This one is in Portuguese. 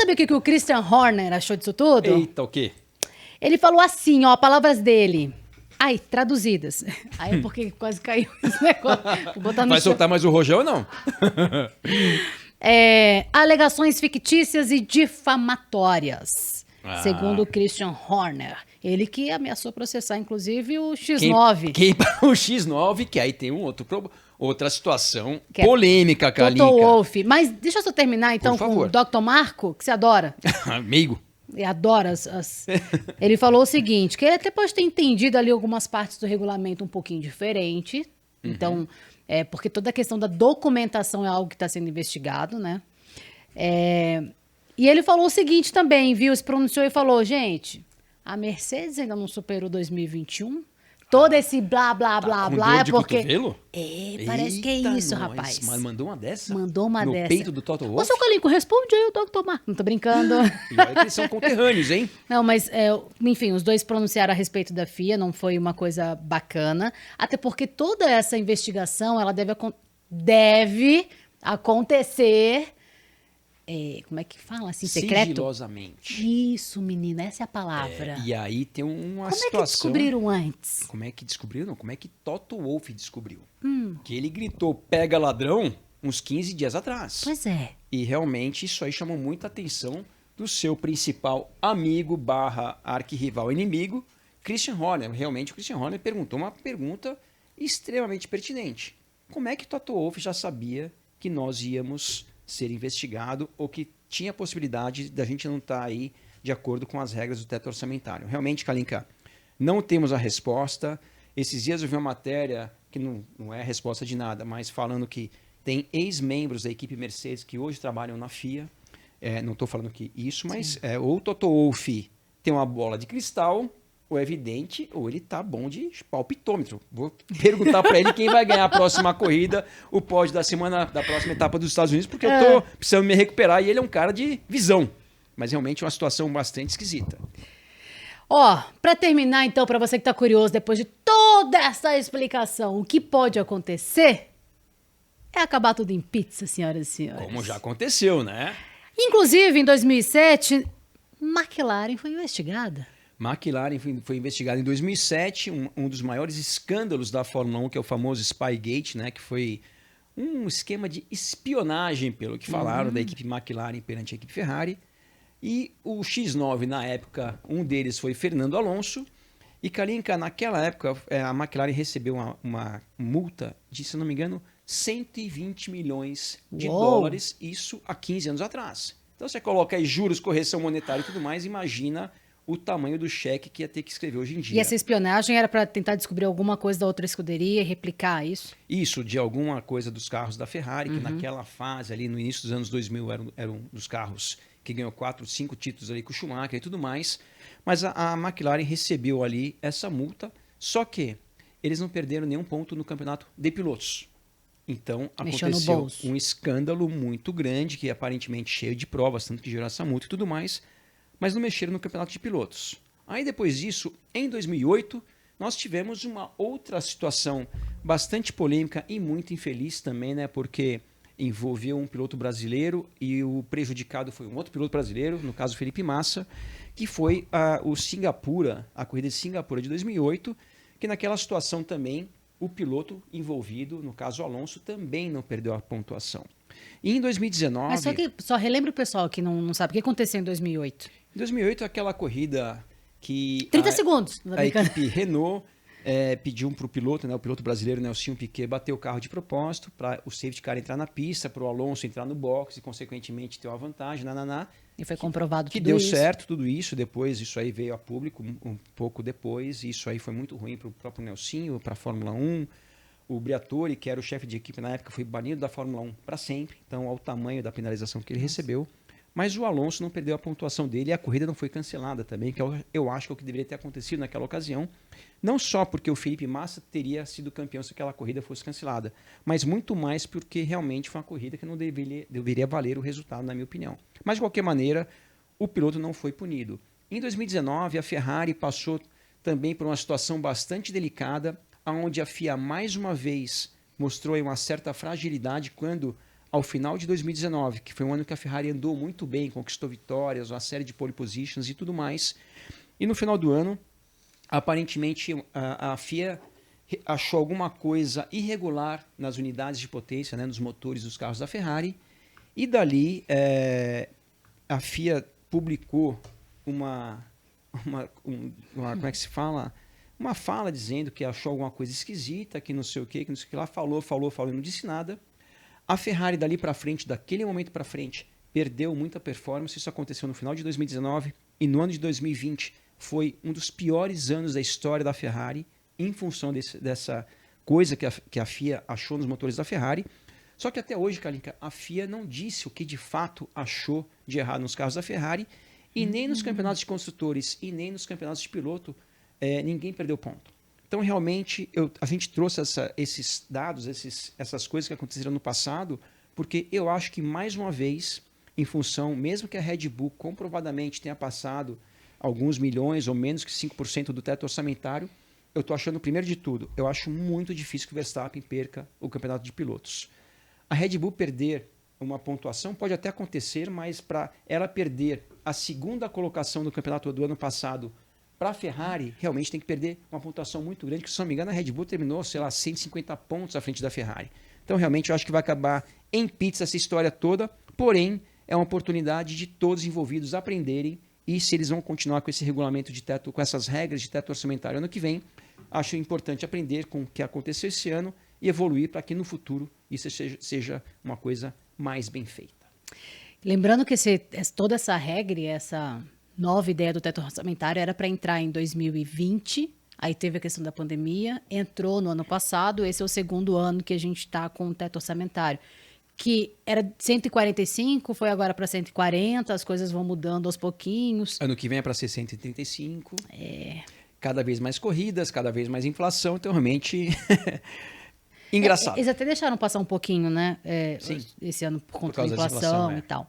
saber o que o Christian Horner achou disso tudo? Eita, o quê? Ele falou assim, ó, palavras dele. Ai, traduzidas. Aí é porque quase caiu esse negócio. Vou botar no Vai chão. soltar mais o rojão ou não? Alegações fictícias e difamatórias, segundo o Christian Horner. Ele que ameaçou processar, inclusive, o X9. O X9, que aí tem outra situação Que é polêmica, Kalinka. Toto Wolff. Mas deixa eu só terminar, então, Por com favor. o Dr. Marco, que você adora. Amigo. E adora Ele falou o seguinte, que ele até pode ter entendido ali algumas partes do regulamento um pouquinho diferente. Então, porque toda a questão da documentação é algo que está sendo investigado, né? E ele falou o seguinte também, viu? Se pronunciou e falou, gente, a Mercedes ainda não superou 2021? Todo esse blá, blá, blá, Com blá dor é de porque... cotovelo? Parece que é Eita, isso, nós. rapaz. Mas mandou uma dessa? Mandou uma no dessa. No peito do Toto Ô, Wolff? seu Calinco, responde aí o Dr. Marco. Não tô brincando. E olha que eles são conterrâneos, hein? Não, mas, enfim, os dois pronunciaram a respeito da FIA, não foi uma coisa bacana. Até porque toda essa investigação, ela deve acontecer... como é que fala assim? Secreto? Sigilosamente. Isso, menina, essa é a palavra. E aí tem uma Como situação... é que descobriram antes? Como é que descobriram? Não, como é que Toto Wolff descobriu? Que ele gritou, pega ladrão, uns 15 dias atrás. Pois é. E realmente isso aí chamou muita atenção do seu principal amigo / arquirrival inimigo, Christian Horner. Realmente o Christian Horner perguntou uma pergunta extremamente pertinente. Como é que Toto Wolff já sabia que nós íamos ser investigado ou que tinha a possibilidade da gente não estar aí de acordo com as regras do teto orçamentário? Realmente, Kalinka, não temos a resposta. Esses dias eu vi uma matéria que não é resposta de nada, mas falando que tem ex-membros da equipe Mercedes que hoje trabalham na FIA. Não estou falando que isso, mas ou o Toto Wolff tem uma bola de cristal, ou é evidente, ou ele tá bom de palpitômetro. Vou perguntar para ele quem vai ganhar a próxima corrida, o pódio da próxima etapa dos Estados Unidos, porque eu tô precisando me recuperar e ele é um cara de visão. Mas realmente é uma situação bastante esquisita. Ó, pra terminar então, pra você que tá curioso, depois de toda essa explicação, o que pode acontecer é acabar tudo em pizza, senhoras e senhores. Como já aconteceu, né? Inclusive, em 2007, McLaren foi investigada. McLaren foi investigado em 2007, um dos maiores escândalos da Fórmula 1, que é o famoso Spygate, né, que foi um esquema de espionagem, pelo que falaram, da equipe McLaren perante a equipe Ferrari. E o X9, na época, um deles foi Fernando Alonso. E, Kalinka, naquela época, a McLaren recebeu uma multa de, se não me engano, 120 milhões de dólares, isso há 15 anos atrás. Então, você coloca aí juros, correção monetária e tudo mais, imagina o tamanho do cheque que ia ter que escrever hoje em dia. E essa espionagem era para tentar descobrir alguma coisa da outra escuderia e replicar isso? Isso, de alguma coisa dos carros da Ferrari, que naquela fase, ali no início dos anos 2000, eram um dos carros que ganhou 4, 5 títulos ali com o Schumacher e tudo mais. Mas a McLaren recebeu ali essa multa, só que eles não perderam nenhum ponto no campeonato de pilotos. Então, aconteceu um escândalo muito grande, que aparentemente cheio de provas, tanto que gerou essa multa e tudo mais, mas não mexeram no campeonato de pilotos. Aí depois disso, em 2008, nós tivemos uma outra situação bastante polêmica e muito infeliz também, né? Porque envolveu um piloto brasileiro e o prejudicado foi um outro piloto brasileiro, no caso Felipe Massa, que foi a corrida de Singapura de 2008, que naquela situação também o piloto envolvido, no caso Alonso, também não perdeu a pontuação. E em 2019... Mas só relembra o pessoal que não sabe o que aconteceu em 2008. Em 2008, aquela corrida que... 30 segundos. A equipe Renault pediu para o piloto, né, o piloto brasileiro Nelson Piquet, bater o carro de propósito para o safety car entrar na pista, para o Alonso entrar no box e, consequentemente, ter uma vantagem. E foi comprovado que tudo deu isso. certo tudo isso. Depois, isso aí veio a público um pouco depois. Isso aí foi muito ruim para o próprio Nelsinho, para a Fórmula 1. O Briatore, que era o chefe de equipe na época, foi banido da Fórmula 1 para sempre. Então, ao tamanho da penalização que ele recebeu. Mas o Alonso não perdeu a pontuação dele e a corrida não foi cancelada também, que eu acho que é o que deveria ter acontecido naquela ocasião. Não só porque o Felipe Massa teria sido campeão se aquela corrida fosse cancelada, mas muito mais porque realmente foi uma corrida que não deveria valer o resultado, na minha opinião. Mas, de qualquer maneira, o piloto não foi punido. Em 2019, a Ferrari passou também por uma situação bastante delicada, onde a FIA, mais uma vez, mostrou uma certa fragilidade quando ao final de 2019, que foi um ano que a Ferrari andou muito bem, conquistou vitórias, uma série de pole positions e tudo mais. E no final do ano, aparentemente, a FIA achou alguma coisa irregular nas unidades de potência, né, nos motores dos carros da Ferrari. E dali, a FIA publicou como é que se fala? Uma fala dizendo que achou alguma coisa esquisita, que não sei o que lá, falou e não disse nada. A Ferrari dali para frente, daquele momento para frente, perdeu muita performance. Isso aconteceu no final de 2019 e no ano de 2020 foi um dos piores anos da história da Ferrari em função dessa coisa que a FIA achou nos motores da Ferrari. Só que até hoje, Kalinka, a FIA não disse o que de fato achou de errado nos carros da Ferrari e nem nos campeonatos de construtores e nem nos campeonatos de piloto ninguém perdeu ponto. Então, realmente, a gente trouxe esses dados, essas coisas que aconteceram no passado, porque eu acho que, mais uma vez, em função, mesmo que a Red Bull comprovadamente tenha passado alguns milhões ou menos que 5% do teto orçamentário, eu estou achando, primeiro de tudo, eu acho muito difícil que o Verstappen perca o campeonato de pilotos. A Red Bull perder uma pontuação pode até acontecer, mas para ela perder a segunda colocação do campeonato do ano passado para a Ferrari, realmente tem que perder uma pontuação muito grande, que se não me engano a Red Bull terminou, 150 pontos à frente da Ferrari. Então realmente eu acho que vai acabar em pizza essa história toda, porém é uma oportunidade de todos os envolvidos aprenderem e se eles vão continuar com esse regulamento de teto, com essas regras de teto orçamentário ano que vem, acho importante aprender com o que aconteceu esse ano e evoluir para que no futuro isso seja uma coisa mais bem feita. Lembrando que toda essa regra, essa nova ideia do teto orçamentário era para entrar em 2020, aí teve a questão da pandemia, entrou no ano passado, esse é o segundo ano que a gente está com o teto orçamentário, que era 145, foi agora para 140, as coisas vão mudando aos pouquinhos. Ano que vem é para ser 135, cada vez mais corridas, cada vez mais inflação, então realmente engraçado. Eles até deixaram passar um pouquinho, né? Sim. Esse ano por conta da inflação e tal.